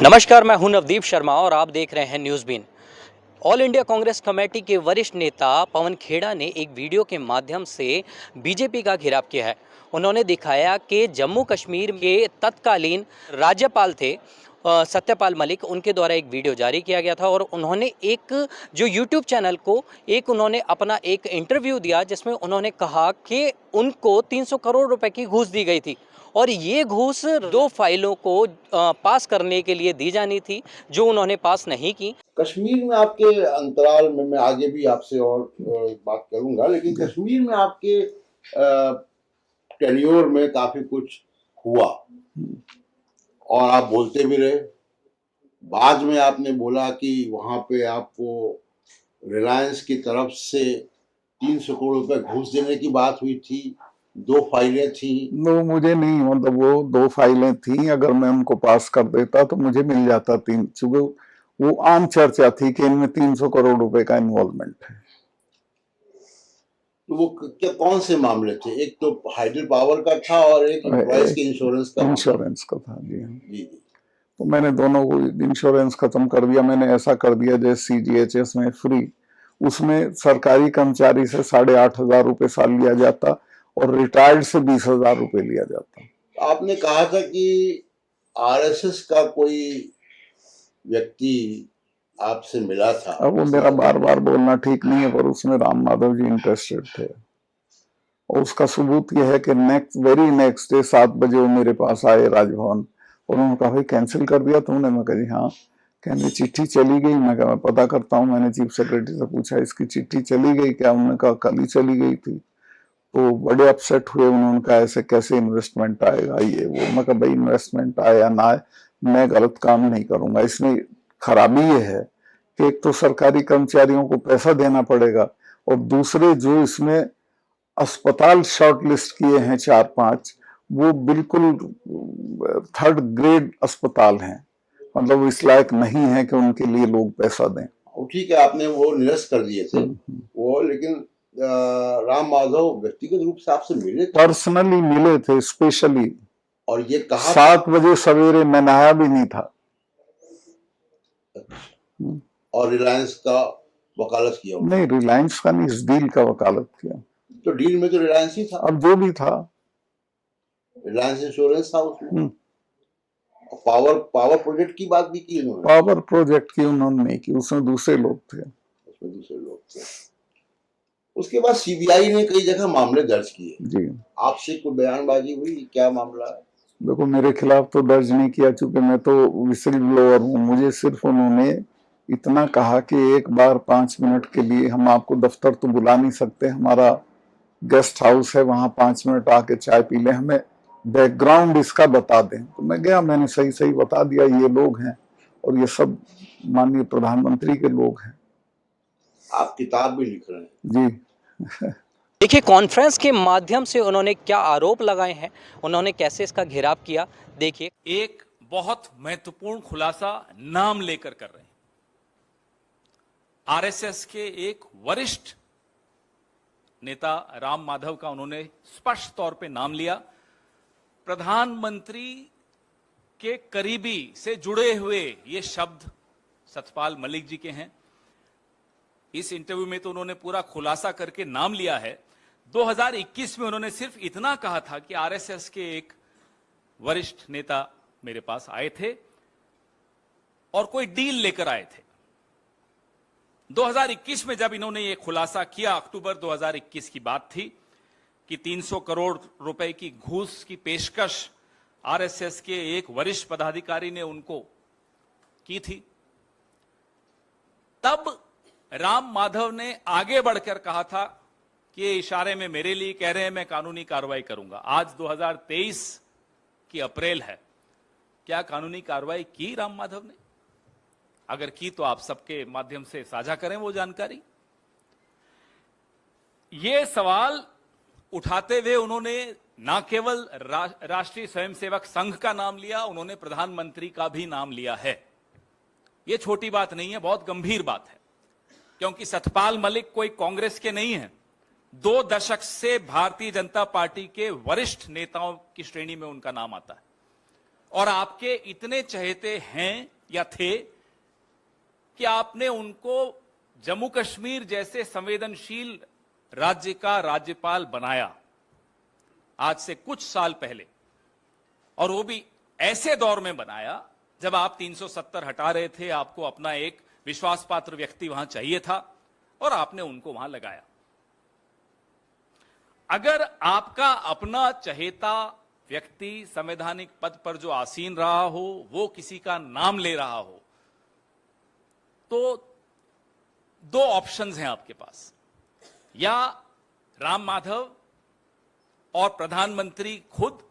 नमस्कार, मैं हूं नवदीप शर्मा और आप देख रहे हैं न्यूज़ बीन। ऑल इंडिया कांग्रेस कमेटी के वरिष्ठ नेता पवन खेड़ा ने एक वीडियो के माध्यम से बीजेपी का घेराव किया है। उन्होंने दिखाया कि जम्मू कश्मीर के तत्कालीन राज्यपाल थे सत्यपाल मलिक, उनके द्वारा एक वीडियो जारी किया गया था और उन्होंने एक जो यूट्यूब चैनल को उन्होंने अपना एक इंटरव्यू दिया जिसमें उन्होंने कहा कि उनको 300 करोड़ रुपए की घूस दी गई थी और ये घूस 2 फाइलों को पास करने के लिए दी जानी थी, जो उन्होंने पास नहीं की। कश्मीर में आपके अंतराल में मैं आगे भी आपसे और बात करूंगा, लेकिन कश्मीर में आपके टेन्योर में काफी कुछ हुआ और आप बोलते भी रहे। बाद में आपने बोला कि वहां पे आपको रिलायंस की तरफ से 300 करोड़ रुपए घूस देने की बात हुई थी, 2 फाइलें थी। नो, मुझे नहीं, मतलब वो 2 फाइलें थी। अगर मैं उनको पास कर देता तो मुझे मिल जाता 3, चूंकि वो आम चर्चा थी कि इनमें 300 करोड़ रुपए का इन्वॉल्वमेंट है। तो वो क्या कौन से मामले थे? एक तो हाइडल पावर का था और एक एम्प्लॉइज के इंश्योरेंस का था। जी हाँ, जी। तो मैंने दोनों को इंश्योरेंस खत्म कर दिया। मैंने ऐसा कर दिया जैसे CGHS में फ्री, उसमें सरकारी कर्मचारी से 8,500 रुपए साल लिया जाता और रिटायर्ड से 20,000 रुपए लिया जाता। आपने कहा था कि RSS का कोई व्यक्ति आपसे मिला था। अब वो मेरा बार बार बोलना ठीक नहीं है, पर उसमें राम माधव जी इंटरेस्टेड थे और उसका सबूत यह है कि वेरी नेक्स्ट डे 7 बजे वो मेरे पास आए राजभवन और उन्होंने कहा भाई कैंसिल कर दिया तुमने? मैं कहा हाँ। कहने चिट्ठी चली गई। मैं कहा मैं पता करता हूँ। मैंने चीफ सेक्रेटरी से पूछा इसकी चिट्ठी चली गई क्या? उन्होंने कहा कल ही चली गई थी। तो बड़े अपसेट हुए। उन्होंने कहा ऐसे कैसे इन्वेस्टमेंट आएगा ये वो? मैं कहा भाई इन्वेस्टमेंट आए या ना आए, मैं गलत काम नहीं करूंगा। इसमें खराबी ये है कि एक तो सरकारी कर्मचारियों को पैसा देना पड़ेगा और दूसरे जो इसमें अस्पताल शॉर्टलिस्ट किए हैं 4-5, वो बिल्कुल 3rd ग्रेड अस्पताल हैं, मतलब इस लायक नहीं है कि उनके लिए लोग पैसा दें। ठीक है, आपने वो निरस्त कर दिए थे वो, लेकिन राम माधव व्यक्तिगत रूप से आपसे मिले थे? पर्सनली मिले थे, स्पेशली। और ये कहा 7 बजे सवेरे, मैं नहाया भी नहीं था। और रिलायंस का वकालत किया? नहीं, रिलायंस का नहीं, इस डील का वकालत किया। तो डील में तो रिलायंस ही था। अब जो भी था, रिलायंस इंश्योरेंस था उसमें। पावर प्रोजेक्ट की बात भी की उन्होंने? पावर प्रोजेक्ट की उन्होंने नहीं की, उसमें दूसरे लोग थे। उसके बाद CBI ने कई जगह मामले दर्ज किए। जी, आपसे कोई बयानबाजी हुई? क्या मामला है? देखो मेरे खिलाफ तो दर्ज नहीं किया, चूंकि मैं तो विसिल ब्लोअर हूँ। मुझे सिर्फ उन्होंने इतना कहा कि एक बार 5 मिनट के लिए हम आपको दफ्तर तो बुला नहीं सकते, हमारा गेस्ट हाउस है, वहां 5 मिनट आके चाय पी ले, हमें बैकग्राउंड इसका बता दें। तो मैं गया, मैंने सही सही बता दिया ये लोग हैं और ये सब माननीय प्रधानमंत्री के लोग हैं। आप किताब भी लिख रहे हैं? जी। देखिए, कॉन्फ्रेंस के माध्यम से उन्होंने क्या आरोप लगाए हैं, उन्होंने कैसे इसका घेराव किया, देखिए। एक बहुत महत्वपूर्ण खुलासा नाम लेकर कर रहे हैं। RSS के एक वरिष्ठ नेता राम माधव का उन्होंने स्पष्ट तौर पे नाम लिया। प्रधानमंत्री के करीबी से जुड़े हुए ये शब्द सत्यपाल मलिक जी के हैं। इस इंटरव्यू में तो उन्होंने पूरा खुलासा करके नाम लिया है। 2021 में उन्होंने सिर्फ इतना कहा था कि RSS के एक वरिष्ठ नेता मेरे पास आए थे और कोई डील लेकर आए थे। 2021 में जब इन्होंने ये खुलासा किया, अक्टूबर 2021 की बात थी कि 300 करोड़ रुपए की घूस की पेशकश RSS के एक वरिष्ठ पदाधिकारी ने उनको की थी। तब राम माधव ने आगे बढ़कर कहा था कि ये इशारे में मेरे लिए कह रहे हैं, मैं कानूनी कार्रवाई करूंगा। आज 2023 की अप्रैल है। क्या कानूनी कार्रवाई की राम माधव ने? अगर की तो आप सबके माध्यम से साझा करें वो जानकारी। ये सवाल उठाते हुए उन्होंने न केवल राष्ट्रीय स्वयंसेवक संघ का नाम लिया, उन्होंने प्रधानमंत्री का भी नाम लिया है। यह छोटी बात नहीं है, बहुत गंभीर बात है, क्योंकि सत्यपाल मलिक कोई कांग्रेस के नहीं है। 2 दशक से भारतीय जनता पार्टी के वरिष्ठ नेताओं की श्रेणी में उनका नाम आता है और आपके इतने चहेते हैं या थे कि आपने उनको जम्मू कश्मीर जैसे संवेदनशील राज्य का राज्यपाल बनाया आज से कुछ साल पहले, और वो भी ऐसे दौर में बनाया जब आप 370 हटा रहे थे, आपको अपना एक विश्वास पात्र व्यक्ति वहां चाहिए था और आपने उनको वहां लगाया। अगर आपका अपना चहेता व्यक्ति संवैधानिक पद पर जो आसीन रहा हो वो किसी का नाम ले रहा हो तो दो ऑप्शंस हैं आपके पास, या राम माधव और प्रधानमंत्री खुद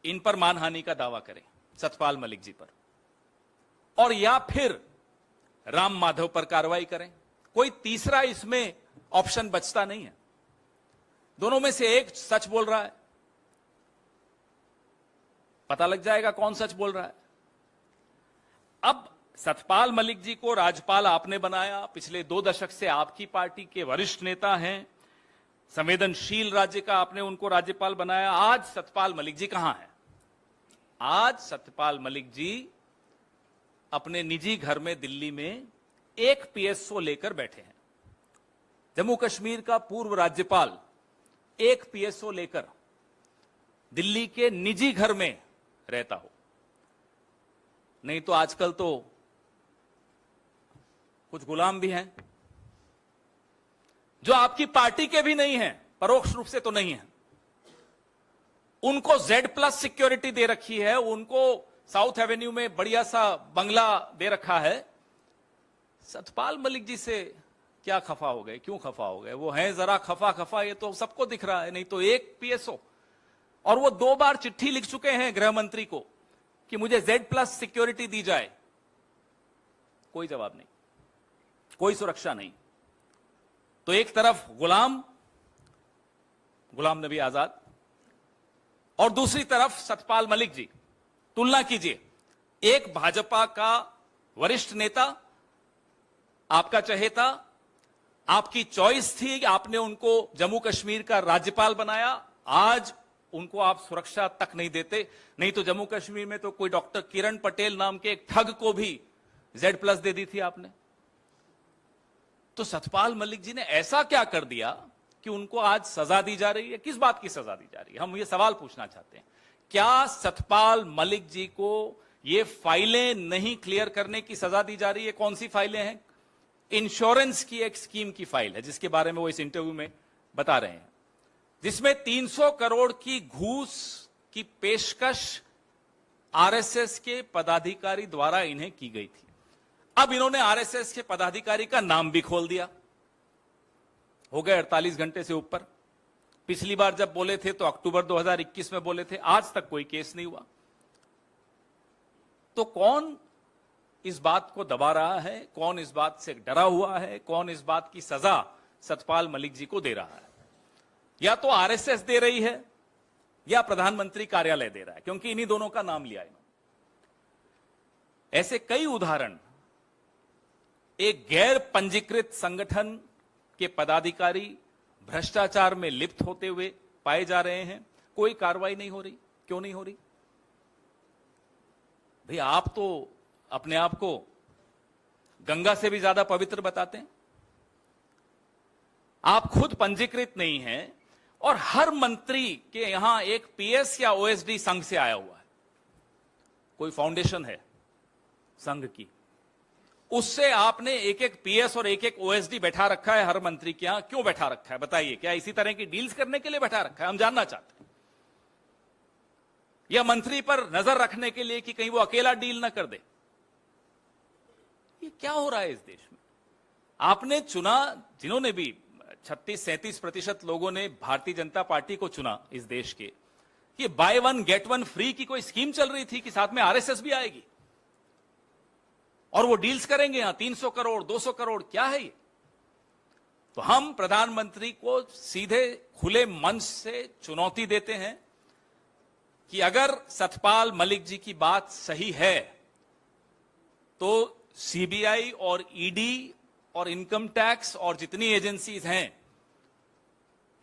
इन पर मानहानि का दावा करें सतपाल मलिक जी पर, और या फिर राम माधव पर कार्रवाई करें। कोई तीसरा इसमें ऑप्शन बचता नहीं है, दोनों में से एक सच बोल रहा है, पता लग जाएगा कौन सच बोल रहा है। अब सतपाल मलिक जी को राज्यपाल आपने बनाया, पिछले 2 दशक से आपकी पार्टी के वरिष्ठ नेता हैं, संवेदनशील राज्य का आपने उनको राज्यपाल बनाया। आज सतपाल मलिक जी कहां हैं? आज सतपाल मलिक जी अपने निजी घर में दिल्ली में एक पीएसओ लेकर बैठे हैं। जम्मू कश्मीर का पूर्व राज्यपाल एक पीएसओ लेकर दिल्ली के निजी घर में रहता हो, नहीं तो आजकल तो कुछ गुलाम भी हैं जो आपकी पार्टी के भी नहीं हैं, परोक्ष रूप से तो नहीं है, उनको Z+ सिक्योरिटी दे रखी है, उनको साउथ एवेन्यू में बढ़िया सा बंगला दे रखा है। सतपाल मलिक जी से क्या खफा हो गए, क्यों खफा हो गए? वो हैं जरा खफा, ये तो सबको दिख रहा है। नहीं तो एक पीएसओ, और वो 2 बार चिट्ठी लिख चुके हैं गृह मंत्री को कि मुझे Z+ सिक्योरिटी दी जाए, कोई जवाब नहीं, कोई सुरक्षा नहीं। तो एक तरफ गुलाम नबी आजाद और दूसरी तरफ सतपाल मलिक जी। तुलना कीजिए, एक भाजपा का वरिष्ठ नेता, आपका चहेता, आपकी चॉइस थी, आपने उनको जम्मू कश्मीर का राज्यपाल बनाया, आज उनको आप सुरक्षा तक नहीं देते। नहीं तो जम्मू कश्मीर में तो कोई डॉक्टर किरण पटेल नाम के एक ठग को भी Z+ दे दी थी आपने। तो सतपाल मलिक जी ने ऐसा क्या कर दिया कि उनको आज सजा दी जा रही है? किस बात की सजा दी जा रही है? हम ये सवाल पूछना चाहते हैं। क्या सतपाल मलिक जी को ये फाइलें नहीं क्लियर करने की सजा दी जा रही है? कौन सी फाइलें हैं? इंश्योरेंस की एक स्कीम की फाइल है जिसके बारे में वो इस इंटरव्यू में बता रहे हैं, जिसमें 300 करोड़ की घूस की पेशकश आरएसएस के पदाधिकारी द्वारा इन्हें की गई थी। अब इन्होंने आरएसएस के पदाधिकारी का नाम भी खोल दिया। हो गए 48 घंटे से ऊपर। पिछली बार जब बोले थे तो अक्टूबर 2021 में बोले थे, आज तक कोई केस नहीं हुआ। तो कौन इस बात को दबा रहा है? कौन इस बात से डरा हुआ है? कौन इस बात की सजा सतपाल मलिक जी को दे रहा है? या तो आरएसएस दे रही है या प्रधानमंत्री कार्यालय दे रहा है, क्योंकि इन्हीं दोनों का नाम लिया इन्होंने। ऐसे कई उदाहरण एक गैर पंजीकृत संगठन के पदाधिकारी भ्रष्टाचार में लिप्त होते हुए पाए जा रहे हैं, कोई कार्रवाई नहीं हो रही। क्यों नहीं हो रही? भाई आप तो अपने आप को गंगा से भी ज्यादा पवित्र बताते हैं। आप खुद पंजीकृत नहीं हैं और हर मंत्री के यहां एक पीएस या ओएसडी संघ से आया हुआ है। कोई फाउंडेशन है संघ की, उससे आपने एक एक पीएस और एक एक ओएसडी बैठा रखा है हर मंत्री के यहां। क्यों बैठा रखा है बताइए? क्या इसी तरह की डील्स करने के लिए बैठा रखा है? हम जानना चाहते हैं। या मंत्री पर नजर रखने के लिए कि कहीं वो अकेला डील ना कर दे? ये क्या हो रहा है इस देश में? आपने चुना, जिन्होंने भी 36-37% लोगों ने भारतीय जनता पार्टी को चुना इस देश के, कि बाय 1 गेट 1 फ्री की कोई स्कीम चल रही थी कि साथ में आरएसएस भी आएगी और वो डील्स करेंगे यहां 300 करोड़ 200 करोड़। क्या है ये? तो हम प्रधानमंत्री को सीधे खुले मंच से चुनौती देते हैं कि अगर सतपाल मलिक जी की बात सही है तो सीबीआई और ईडी और इनकम टैक्स और जितनी एजेंसीज हैं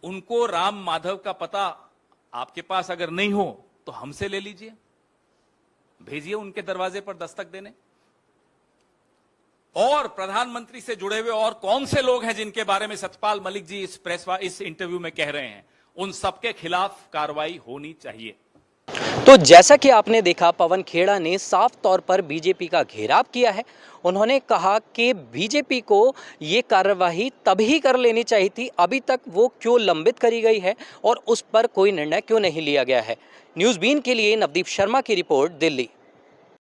उनको राम माधव का पता आपके पास अगर नहीं हो तो हमसे ले लीजिए। भेजिए उनके दरवाजे पर दस्तक देने। और प्रधानमंत्री से जुड़े हुए और कौन से लोग हैं जिनके बारे में सतपाल मलिक जी इस इंटरव्यू में कह रहे हैं, उन सबके खिलाफ कार्रवाई होनी चाहिए। तो जैसा कि आपने देखा, पवन खेड़ा ने साफ तौर पर बीजेपी का घेराव किया है। उन्होंने कहा कि बीजेपी को ये कार्यवाही तभी कर लेनी चाहिए थी, अभी तक वो क्यों लंबित करी गई है और उस पर कोई निर्णय क्यों नहीं लिया गया है। न्यूज़ बीन के लिए नवदीप शर्मा की रिपोर्ट, दिल्ली।